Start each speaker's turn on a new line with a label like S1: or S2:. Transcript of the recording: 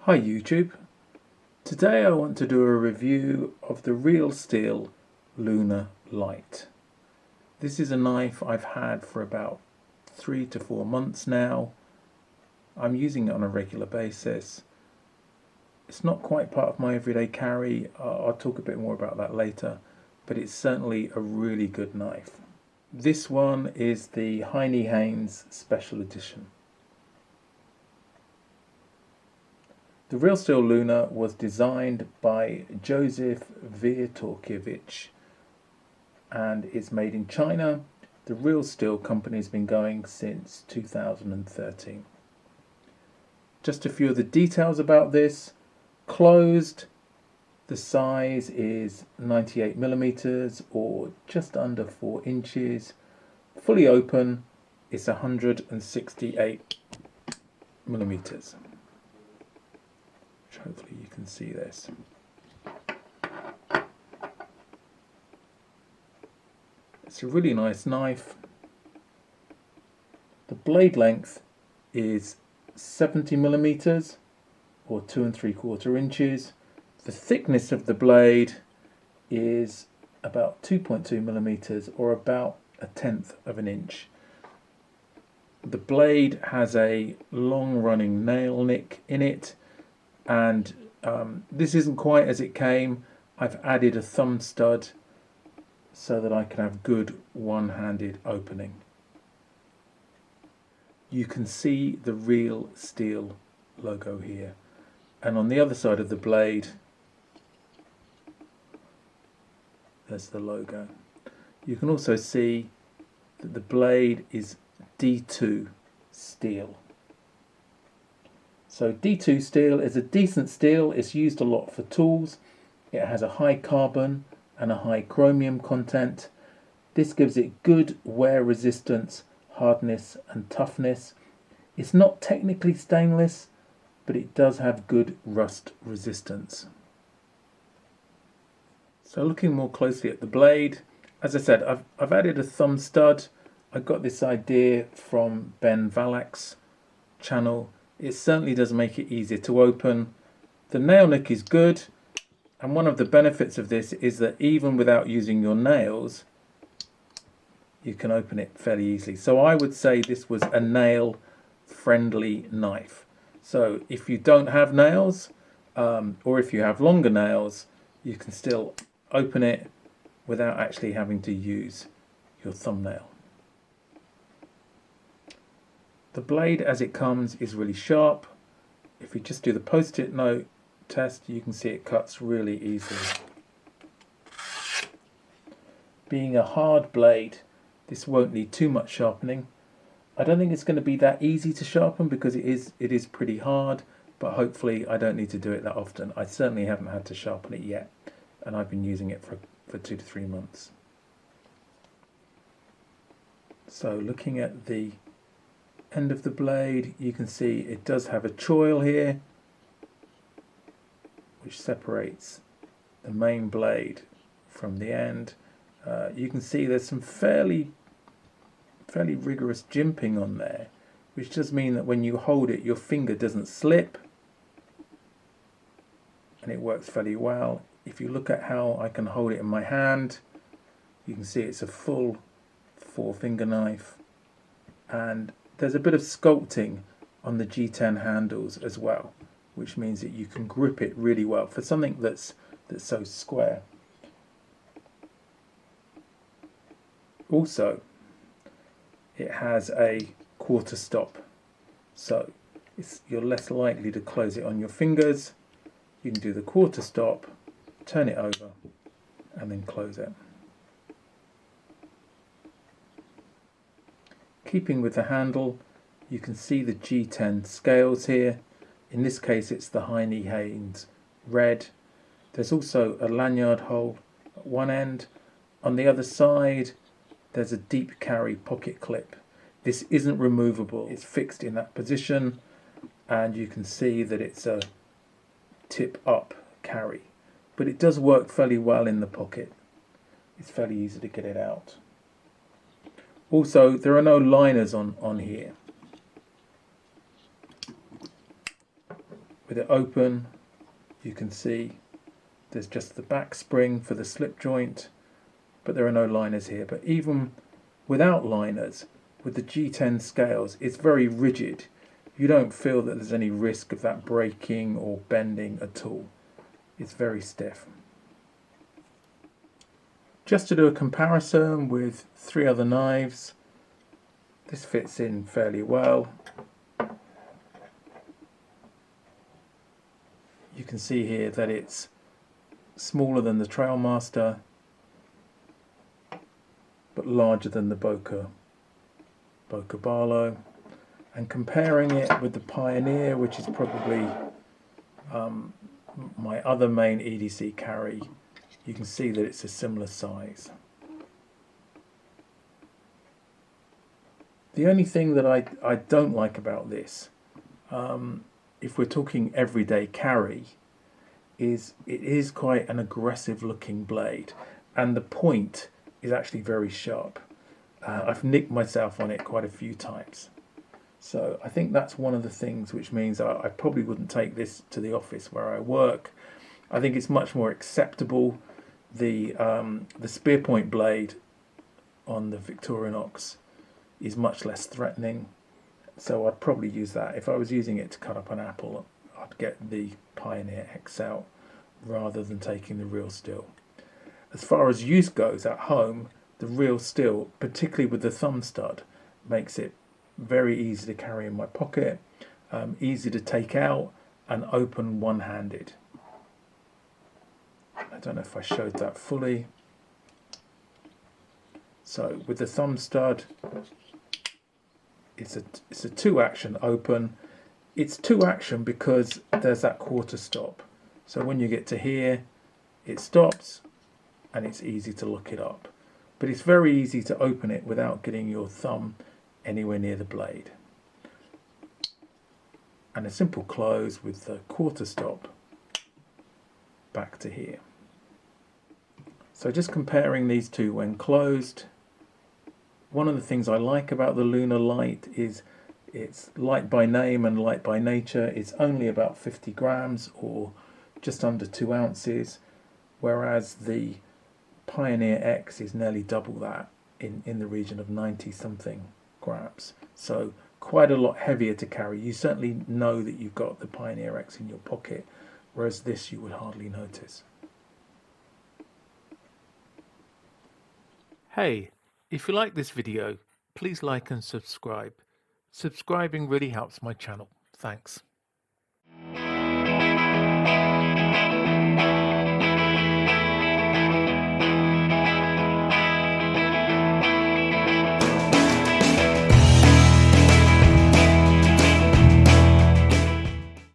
S1: Hi YouTube. Today I want to do a review of the Real Steel Luna Lite. This is a knife I've had for about 3 to 4 months now. I'm using it on a regular basis. It's not quite part of my everyday carry. I'll talk a bit more about that later, but it's certainly a really good knife. This one is the Heine Haynes Special Edition. The Real Steel Luna was designed by Joseph Wiertorkiewicz and is made in China. The Real Steel company has been going since 2013. Just a few of the details about this. Closed, the size is 98 millimeters or just under 4 inches. Fully open, it's 168 millimeters. Hopefully you can see this. It's a really nice knife. The blade length is 70 millimeters or 2 3/4 inches. The thickness of the blade is about 2.2 millimeters or about 1/10 of an inch. The blade has a long running nail nick in it, and this isn't quite as it came. I've added a thumb stud so that I can have good one-handed opening. You can see the Real Steel logo here, and on the other side of the blade there's the logo. You can also see that the blade is D2 steel. So D2 steel is a decent steel. It's used a lot for tools. It has a high carbon and a high chromium content. This gives it good wear resistance, hardness and toughness. It's not technically stainless, but it does have good rust resistance. So looking more closely at the blade, as I said, I've added a thumb stud. I got this idea from Ben Valak's channel. It certainly does make it easier to open. The nail nick is good, and one of the benefits of this is that even without using your nails, you can open it fairly easily. So I would say this was a nail friendly knife. So if you don't have nails, or if you have longer nails, you can still open it without actually having to use your thumbnail. The blade as it comes is really sharp. If you just do the post-it note test, you can see it cuts really easily. Being a hard blade, this won't need too much sharpening. I don't think it's going to be that easy to sharpen because it is pretty hard, but hopefully I don't need to do it that often. I certainly haven't had to sharpen it yet, and I've been using it for 2 to 3 months. So looking at the end of the blade, you can see it does have a choil here which separates the main blade from the end. You can see there's some fairly rigorous jimping on there, which does mean that when you hold it your finger doesn't slip, and it works fairly well. If you look at how I can hold it in my hand, you can see it's a full 4-finger knife, and there's a bit of sculpting on the G10 handles as well, which means that you can grip it really well for something that's so square. Also, it has a quarter stop, so you're less likely to close it on your fingers. You can do the quarter stop, turn it over, and then close it. Keeping with the handle, you can see the G10 scales here. In this case it's the Heine Haynes red. There's also a lanyard hole at one end. On the other side there's a deep carry pocket clip. This isn't removable, it's fixed in that position, and you can see that it's a tip up carry, but it does work fairly well in the pocket. It's fairly easy to get it out. Also, there are no liners on here. With it open, you can see there's just the back spring for the slip joint, but there are no liners here. But even without liners, with the G10 scales, it's very rigid. You don't feel that there's any risk of that breaking or bending at all. It's very stiff. Just to do a comparison with 3 other knives, this fits in fairly well. You can see here that it's smaller than the Trailmaster, but larger than the Boca Barlow. And comparing it with the Pioneer, which is probably my other main EDC carry, you can see that it's a similar size. The only thing that I don't like about this, if we're talking everyday carry, is it is quite an aggressive looking blade, and the point is actually very sharp. I've nicked myself on it quite a few times. So I think that's one of the things which means I probably wouldn't take this to the office where I work. I think it's much more acceptable. The spear point blade on the Victorinox is much less threatening, so I'd probably use that. If I was using it to cut up an apple, I'd get the Pioneer XL rather than taking the real steel. As far as use goes at home, the real steel, particularly with the thumb stud, makes it very easy to carry in my pocket, easy to take out and open one-handed. I don't know if I showed that fully. So with the thumb stud, it's a 2-action open. It's 2-action because there's that quarter stop. So when you get to here, it stops and it's easy to lock it up. But it's very easy to open it without getting your thumb anywhere near the blade. And a simple close with the quarter stop back to here. So just comparing these two when closed, one of the things I like about the Luna Lite is it's light by name and light by nature. It's only about 50 grams or just under 2 ounces, whereas the Pioneer X is nearly double that, in the region of 90 something grams. So quite a lot heavier to carry. You certainly know that you've got the Pioneer X in your pocket, whereas this you would hardly notice. Hey, if you like this video, please like and subscribe. Subscribing really helps my channel. Thanks.